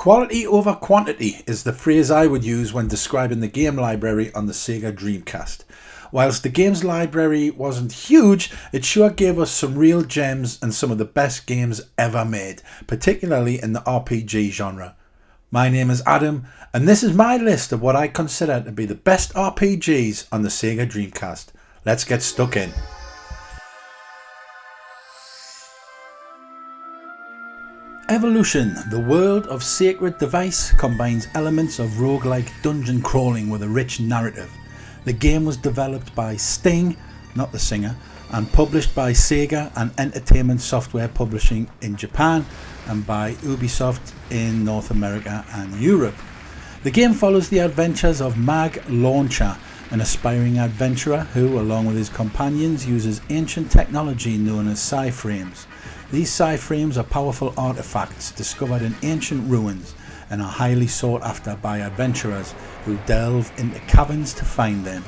Quality over quantity is the phrase I would use when describing the game library on the Sega Dreamcast. Whilst the games library wasn't huge, it sure gave us some real gems and some of the best games ever made, particularly in the RPG genre. My name is Adam, and this is my list of what I consider to be the best RPGs on the Sega Dreamcast. Let's get stuck in. Evolution, the world of Sacred Device, combines elements of roguelike dungeon crawling with a rich narrative. The game was developed by Sting, not the singer, and published by Sega and Entertainment Software Publishing in Japan and by Ubisoft in North America and Europe. The game follows the adventures of Mag Launcher, an aspiring adventurer who, along with his companions, uses ancient technology known as Psy-frames. These Psy-frames are powerful artifacts discovered in ancient ruins and are highly sought after by adventurers who delve into caverns to find them.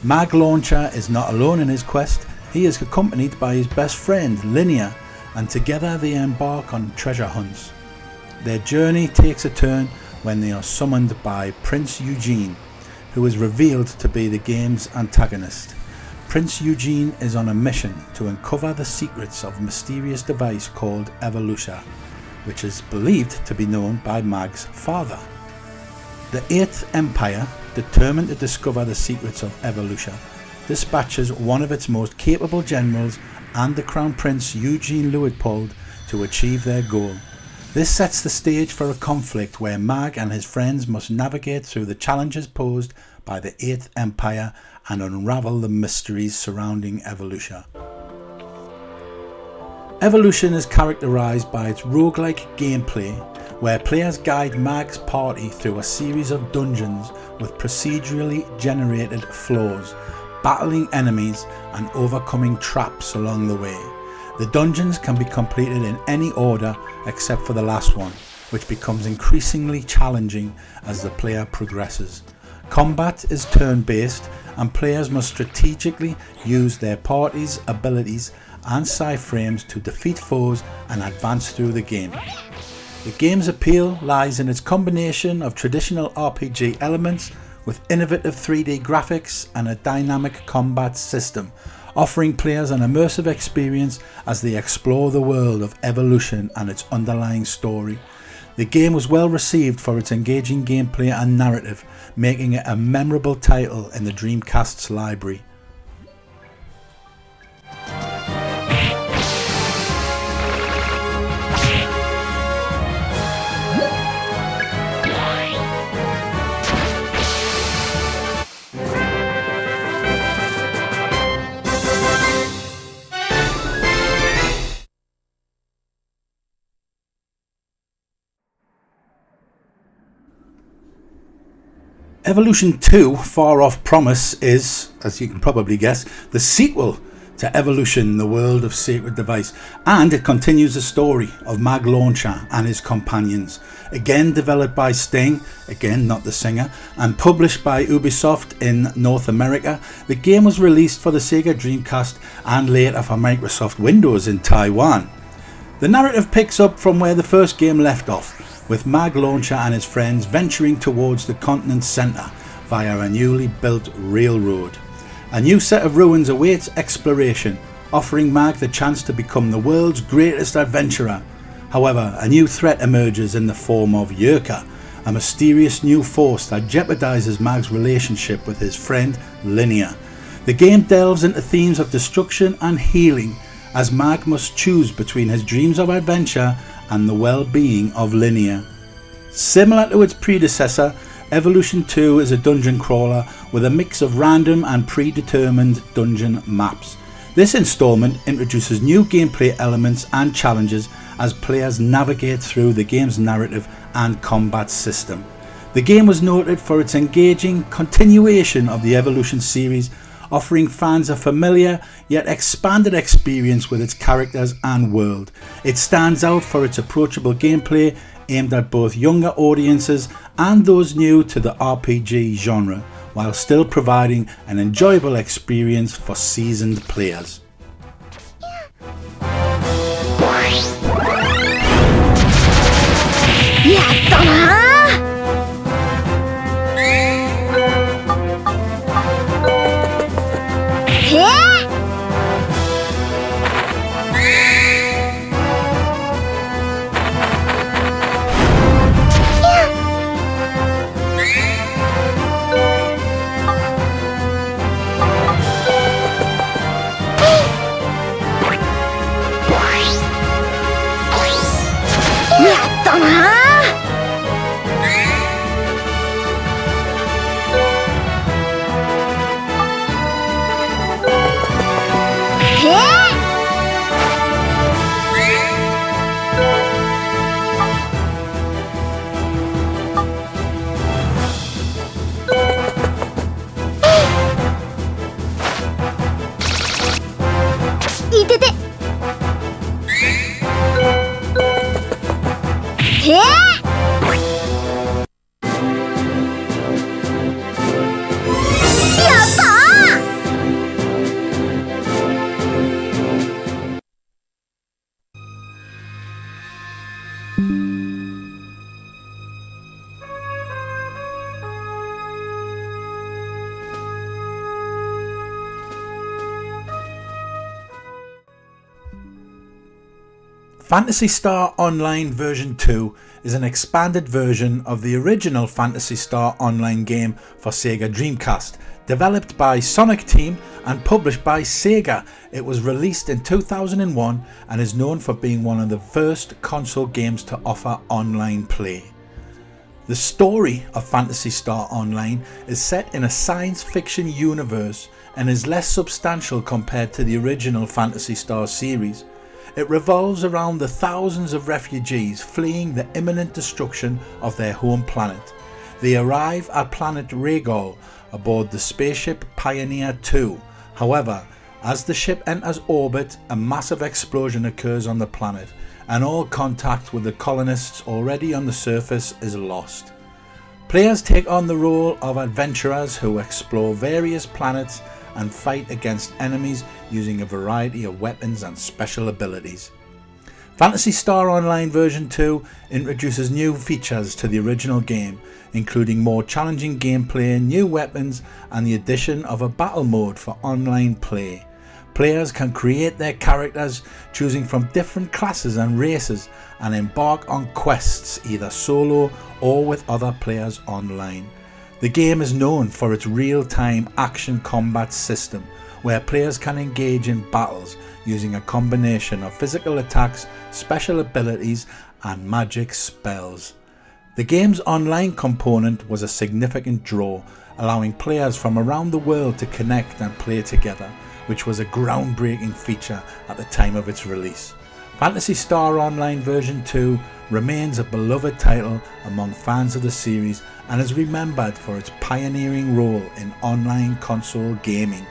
Mag Launcher is not alone in his quest. He is accompanied by his best friend Linear, and together they embark on treasure hunts. Their journey takes a turn when they are summoned by Prince Eugene, who is revealed to be the game's antagonist. Prince Eugene is on a mission to uncover the secrets of a mysterious device called Evolution, which is believed to be known by Mag's father. The 8th Empire, determined to discover the secrets of Evolution, dispatches one of its most capable generals and the Crown Prince Eugene Luitpold to achieve their goal. This sets the stage for a conflict where Mag and his friends must navigate through the challenges posed by the 8th Empire and unravel the mysteries surrounding Evolution. Evolution is characterised by its roguelike gameplay, where players guide Mag's party through a series of dungeons with procedurally generated floors, battling enemies and overcoming traps along the way. The dungeons can be completed in any order except for the last one, which becomes increasingly challenging as the player progresses. Combat is turn-based, and players must strategically use their party's abilities and Psy-frames to defeat foes and advance through the game. The game's appeal lies in its combination of traditional RPG elements with innovative 3D graphics and a dynamic combat system, offering players an immersive experience as they explore the world of Evolution and its underlying story. The game was well received for its engaging gameplay and narrative, making it a memorable title in the Dreamcast's library. Evolution 2, Far Off Promise, is, as you can probably guess, the sequel to Evolution, the world of Sacred Device, and it continues the story of Mag Launcher and his companions. Again developed by Sting, again not the singer, and published by Ubisoft in North America, the game was released for the Sega Dreamcast and later for Microsoft Windows in Taiwan. The narrative picks up from where the first game left off, with Mag Launcher and his friends venturing towards the continent's centre via a newly built railroad. A new set of ruins awaits exploration, offering Mag the chance to become the world's greatest adventurer. However, a new threat emerges in the form of Yurka, a mysterious new force that jeopardizes Mag's relationship with his friend Linear. The game delves into themes of destruction and healing, as Mag must choose between his dreams of adventure and the well-being of Linear. Similar to its predecessor, Evolution 2 is a dungeon crawler with a mix of random and predetermined dungeon maps. This installment introduces new gameplay elements and challenges as players navigate through the game's narrative and combat system. The game was noted for its engaging continuation of the Evolution series, offering fans a familiar yet expanded experience with its characters and world. It stands out for its approachable gameplay aimed at both younger audiences and those new to the RPG genre, while still providing an enjoyable experience for seasoned players. Yeah, Phantasy Star Online version 2 is an expanded version of the original Phantasy Star Online game for Sega Dreamcast, developed by Sonic Team and published by Sega. It was released in 2001 and is known for being one of the first console games to offer online play. The story of Phantasy Star Online is set in a science fiction universe and is less substantial compared to the original Phantasy Star series. It revolves around the thousands of refugees fleeing the imminent destruction of their home planet. They arrive at planet Rhaegol aboard the spaceship Pioneer 2. However, as the ship enters orbit, a massive explosion occurs on the planet, and all contact with the colonists already on the surface is lost. Players take on the role of adventurers who explore various planets and fight against enemies using a variety of weapons and special abilities. Phantasy Star Online version 2 introduces new features to the original game, including more challenging gameplay, new weapons, and the addition of a battle mode for online play. Players can create their characters, choosing from different classes and races, and embark on quests either solo or with other players online. The game is known for its real-time action combat system, where players can engage in battles using a combination of physical attacks, special abilities, and magic spells. The game's online component was a significant draw, allowing players from around the world to connect and play together, which was a groundbreaking feature at the time of its release. Phantasy Star Online version 2 remains a beloved title among fans of the series and is remembered for its pioneering role in online console gaming.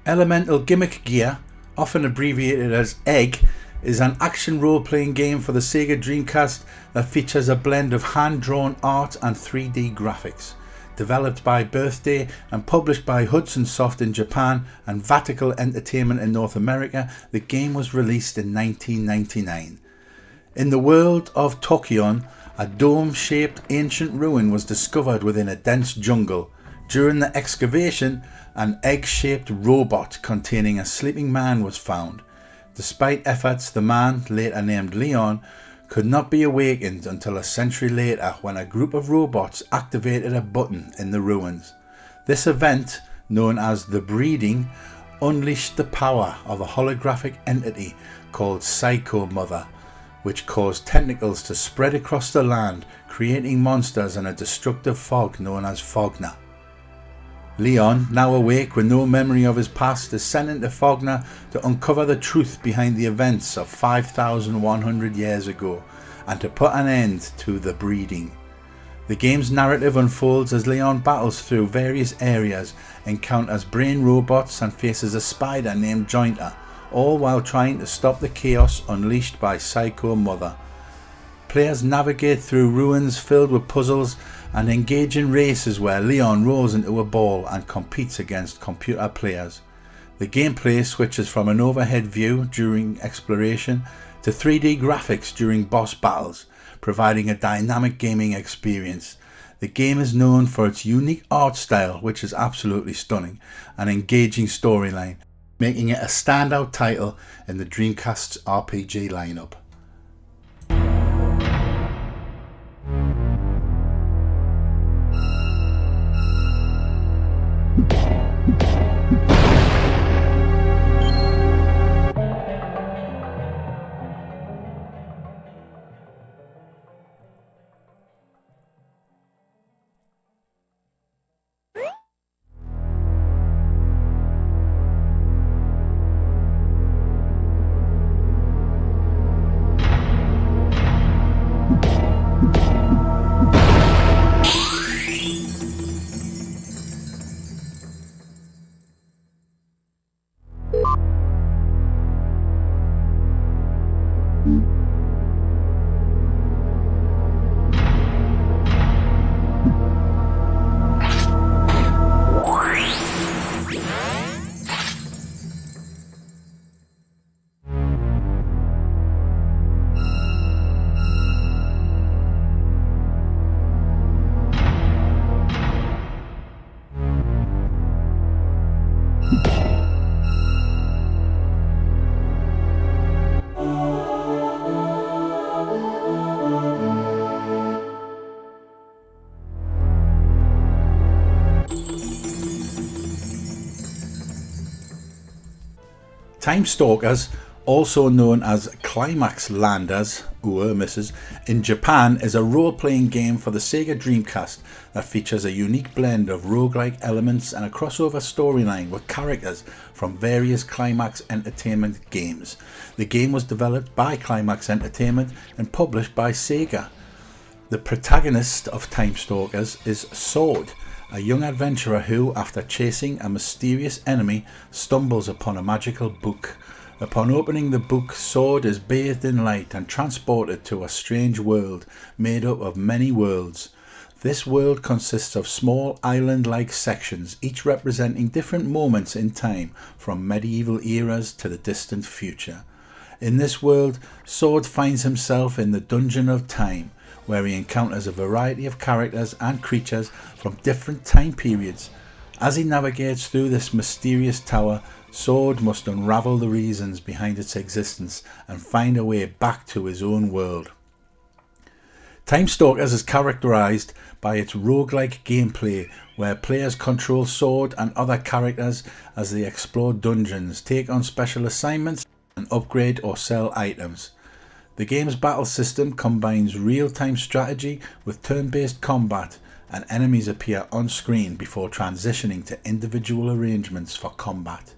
Elemental Gimmick Gear, often abbreviated as EGG, is an action role-playing game for the Sega Dreamcast that features a blend of hand-drawn art and 3D graphics. Developed by Birthday and published by Hudson Soft in Japan and Vatical Entertainment in North America, the game was released in 1999. In the world of Tokyon, a dome-shaped ancient ruin was discovered within a dense jungle. During the excavation, an egg-shaped robot containing a sleeping man was found. Despite efforts, the man, later named Leon, could not be awakened until a century later when a group of robots activated a button in the ruins. This event, known as the breeding, unleashed the power of a holographic entity called Psycho Mother, which caused tentacles to spread across the land, creating monsters and a destructive fog known as Fogna. Leon, now awake with no memory of his past, is sent into Fogna to uncover the truth behind the events of 5,100 years ago and to put an end to the breeding. The game's narrative unfolds as Leon battles through various areas, encounters brain robots and faces a spider named Jointer, all while trying to stop the chaos unleashed by Psycho Mother. Players navigate through ruins filled with puzzles and engage in races where Leon rolls into a ball and competes against computer players. The gameplay switches from an overhead view during exploration to 3D graphics during boss battles, providing a dynamic gaming experience. The game is known for its unique art style, which is absolutely stunning, and engaging storyline, making it a standout title in the Dreamcast's RPG lineup. Time Stalkers, also known as Climax Landers misses, in Japan, is a role-playing game for the Sega Dreamcast that features a unique blend of roguelike elements and a crossover storyline with characters from various Climax Entertainment games. The game was developed by Climax Entertainment and published by Sega. The protagonist of Time Stalkers is Sword, a young adventurer who, after chasing a mysterious enemy, stumbles upon a magical book. Upon opening the book, Sword is bathed in light and transported to a strange world made up of many worlds. This world consists of small island-like sections, each representing different moments in time, from medieval eras to the distant future. In this world, Sword finds himself in the Dungeon of Time, where he encounters a variety of characters and creatures from different time periods. As he navigates through this mysterious tower, Sword must unravel the reasons behind its existence and find a way back to his own world. Time Stalkers is characterized by its roguelike gameplay, where players control Sword and other characters as they explore dungeons, take on special assignments, and upgrade or sell items. The game's battle system combines real-time strategy with turn-based combat, and enemies appear on screen before transitioning to individual arrangements for combat.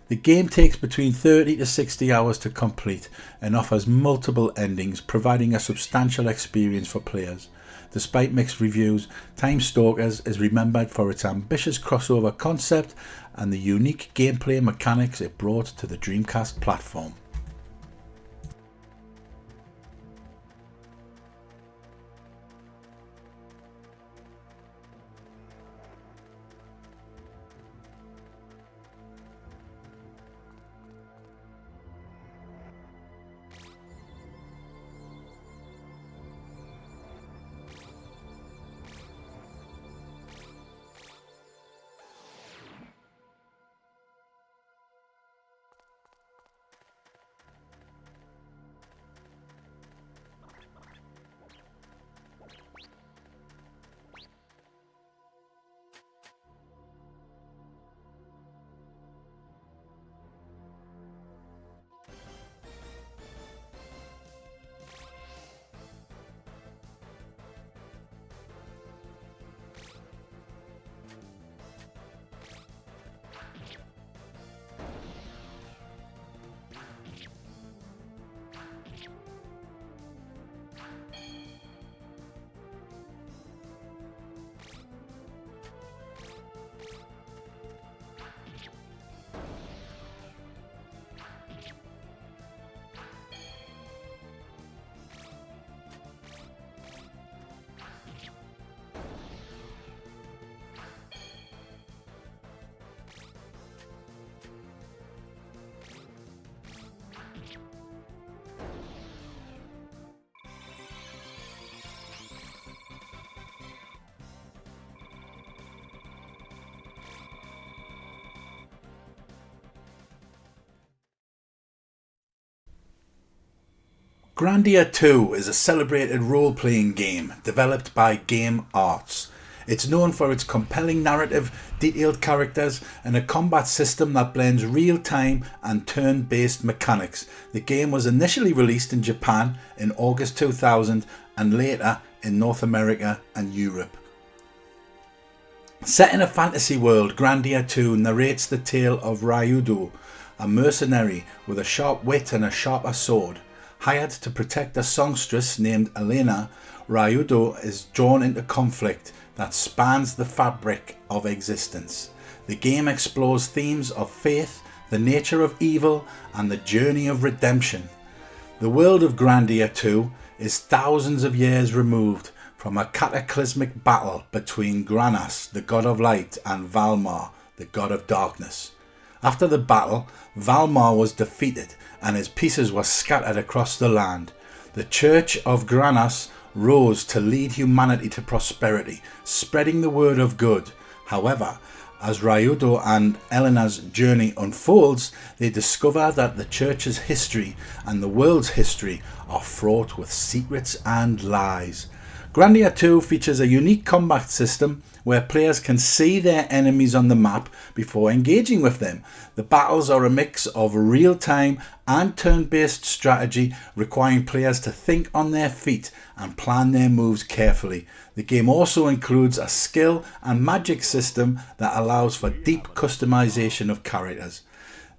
The game takes between 30 to 60 hours to complete and offers multiple endings, providing a substantial experience for players. Despite mixed reviews, Time Stalkers is remembered for its ambitious crossover concept and the unique gameplay mechanics it brought to the Dreamcast platform. Grandia 2 is a celebrated role-playing game developed by Game Arts. It's known for its compelling narrative, detailed characters, and a combat system that blends real-time and turn-based mechanics. The game was initially released in Japan in August 2000 and later in North America and Europe. Set in a fantasy world, Grandia 2 narrates the tale of Ryudo, a mercenary with a sharp wit and a sharper sword. Hired to protect a songstress named Elena, Ryudo is drawn into conflict that spans the fabric of existence. The game explores themes of faith, the nature of evil, and the journey of redemption. The world of Grandia 2 is thousands of years removed from a cataclysmic battle between Granas, the god of light, and Valmar, the god of darkness. After the battle, Valmar was defeated and his pieces were scattered across the land. The Church of Granas rose to lead humanity to prosperity, spreading the word of good. However, as Ryudo and Elena's journey unfolds, they discover that the Church's history and the world's history are fraught with secrets and lies. Grandia 2 features a unique combat system where players can see their enemies on the map before engaging with them. The battles are a mix of real-time and turn-based strategy, requiring players to think on their feet and plan their moves carefully. The game also includes a skill and magic system that allows for deep customization of characters.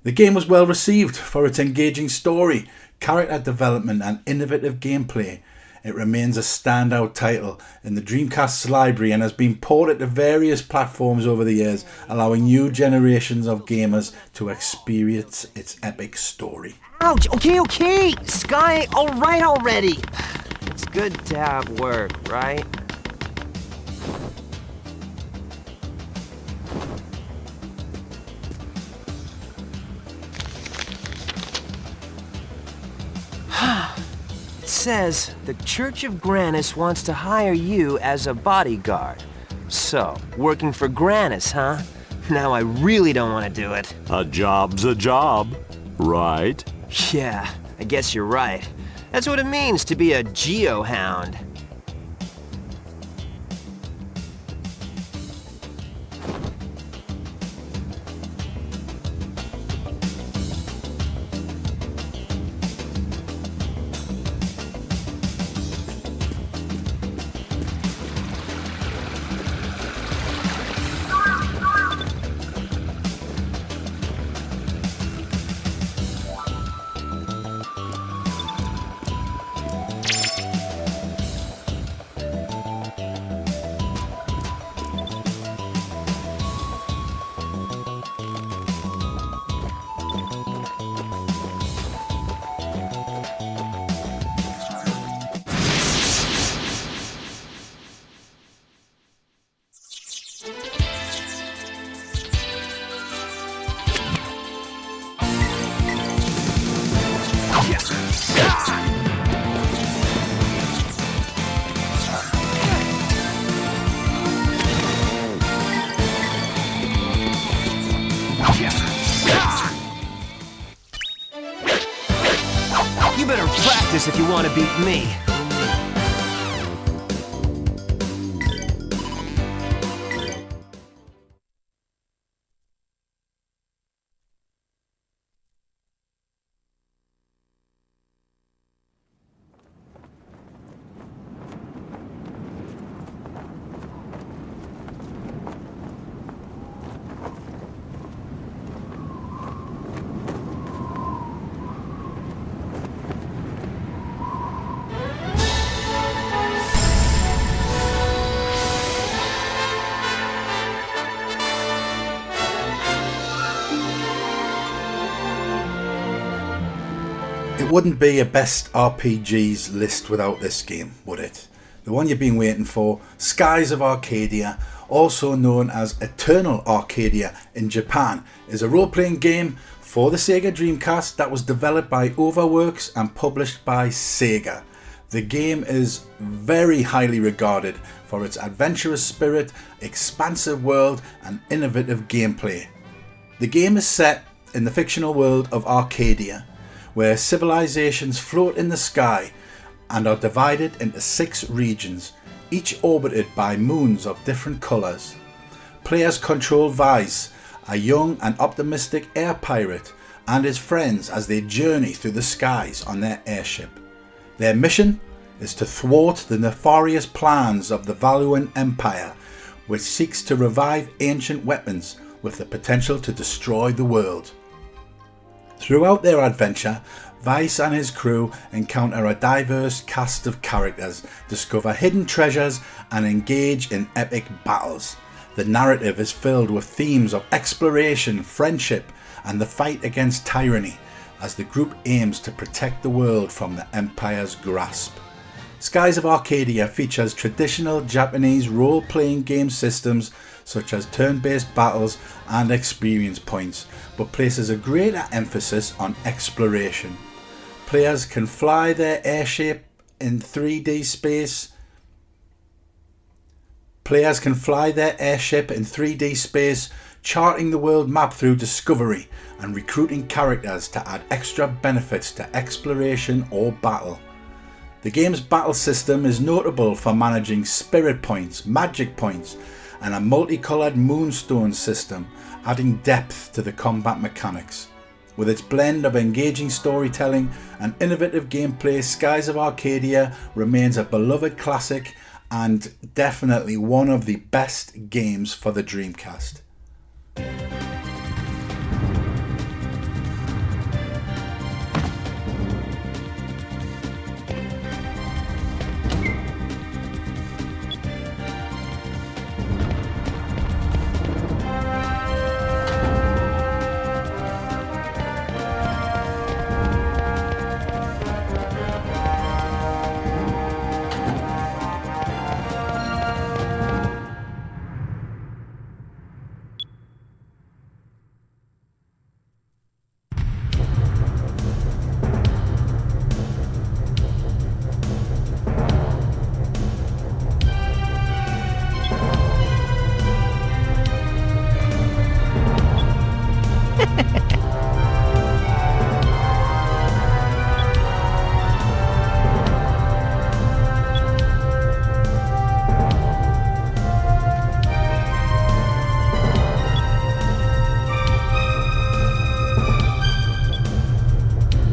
The game was well received for its engaging story, character development and innovative gameplay. It remains a standout title in the Dreamcast's library and has been ported to various platforms over the years, allowing new generations of gamers to experience its epic story. Ouch! Okay, Sky, alright already! It's good to have work, right? It says the Church of Granas wants to hire you as a bodyguard. So, working for Granas, huh? Now I really don't want to do it. A job's a job, right? Yeah, I guess you're right. That's what it means to be a geohound. You better practice if you want to beat me. It wouldn't be a best RPGs list without this game, would it? The one you've been waiting for, Skies of Arcadia, also known as Eternal Arcadia in Japan, is a role-playing game for the Sega Dreamcast that was developed by Overworks and published by Sega. The game is very highly regarded for its adventurous spirit, expansive world and innovative gameplay. The game is set in the fictional world of Arcadia, where civilizations float in the sky and are divided into 6 regions, each orbited by moons of different colours. Players control Vice, a young and optimistic air pirate, and his friends as they journey through the skies on their airship. Their mission is to thwart the nefarious plans of the Valuan Empire, which seeks to revive ancient weapons with the potential to destroy the world. Throughout their adventure, Vice and his crew encounter a diverse cast of characters, discover hidden treasures, and engage in epic battles. The narrative is filled with themes of exploration, friendship, and the fight against tyranny, as the group aims to protect the world from the Empire's grasp. Skies of Arcadia features traditional Japanese role-playing game systems such as turn-based battles and experience points, but places a greater emphasis on exploration. Players can fly their airship in 3D space. Charting the world map through discovery and recruiting characters to add extra benefits to exploration or battle. The game's battle system is notable for managing spirit points, magic points, and a multicoloured moonstone system, adding depth to the combat mechanics. With its blend of engaging storytelling and innovative gameplay, Skies of Arcadia remains a beloved classic and definitely one of the best games for the Dreamcast.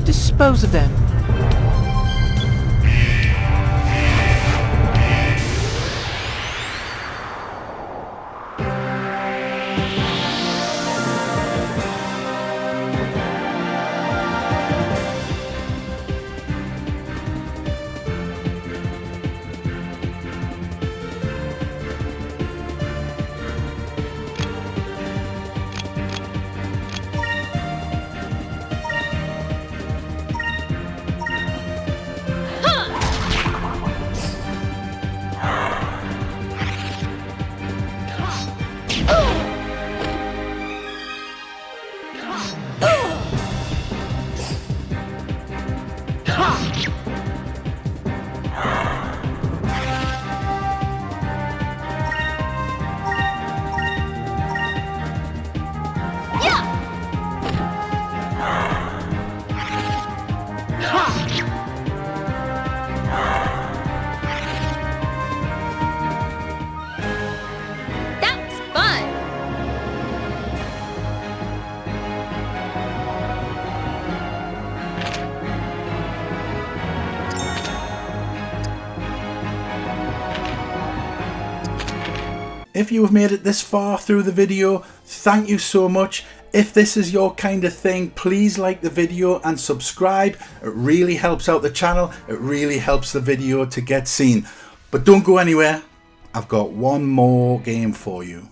Dispose of them. If you have made it this far through the video, thank you so much. If this is your kind of thing, please like the video and subscribe. It really helps out the channel. It really helps the video to get seen. But don't go anywhere. I've got one more game for you.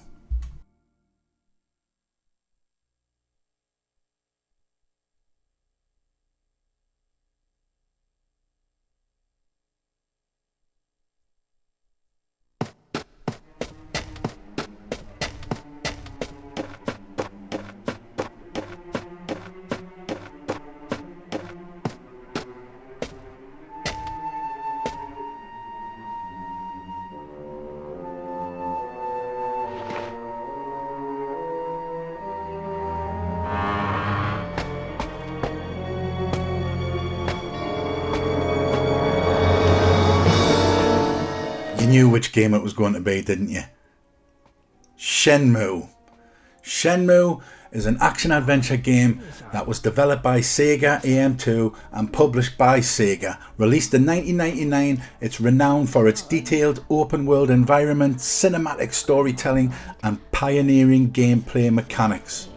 You knew which game it was going to be, didn't you? Shenmue. Shenmue is an action-adventure game that was developed by Sega AM2 and published by Sega. Released in 1999, it's renowned for its detailed open-world environment, cinematic storytelling and pioneering gameplay mechanics.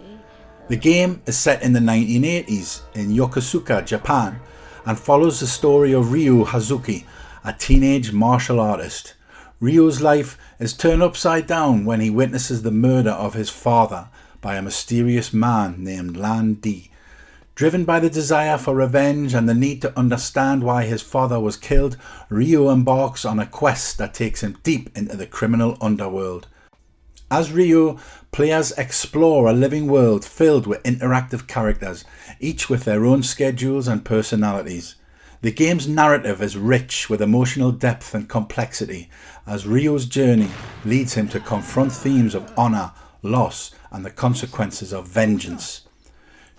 The game is set in the 1980s in Yokosuka, Japan, and follows the story of Ryu Hazuki, a teenage martial artist. Ryu's life is turned upside down when he witnesses the murder of his father by a mysterious man named Lan Di. Driven by the desire for revenge and the need to understand why his father was killed, Ryu embarks on a quest that takes him deep into the criminal underworld. As Ryu, players explore a living world filled with interactive characters, each with their own schedules and personalities. The game's narrative is rich with emotional depth and complexity, as Ryu's journey leads him to confront themes of honor, loss, and the consequences of vengeance.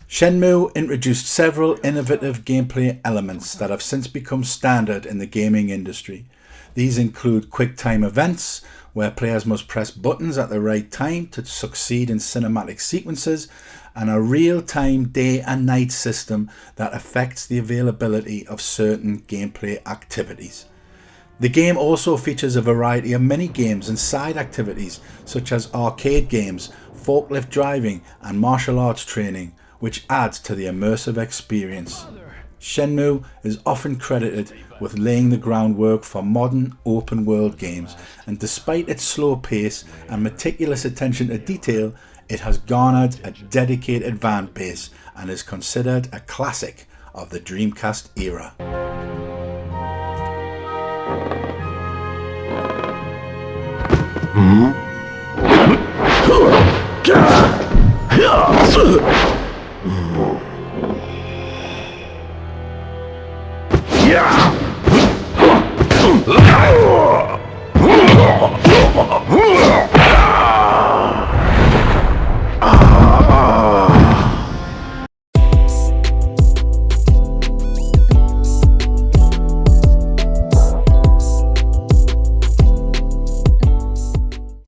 Shenmue introduced several innovative gameplay elements that have since become standard in the gaming industry. These include quick-time events, where players must press buttons at the right time to succeed in cinematic sequences, and a real-time day and night system that affects the availability of certain gameplay activities. The game also features a variety of mini-games and side activities such as arcade games, forklift driving and martial arts training, which adds to the immersive experience. Shenmue is often credited with laying the groundwork for modern open-world games, and despite its slow pace and meticulous attention to detail, it has garnered a dedicated fan base and is considered a classic of the Dreamcast era.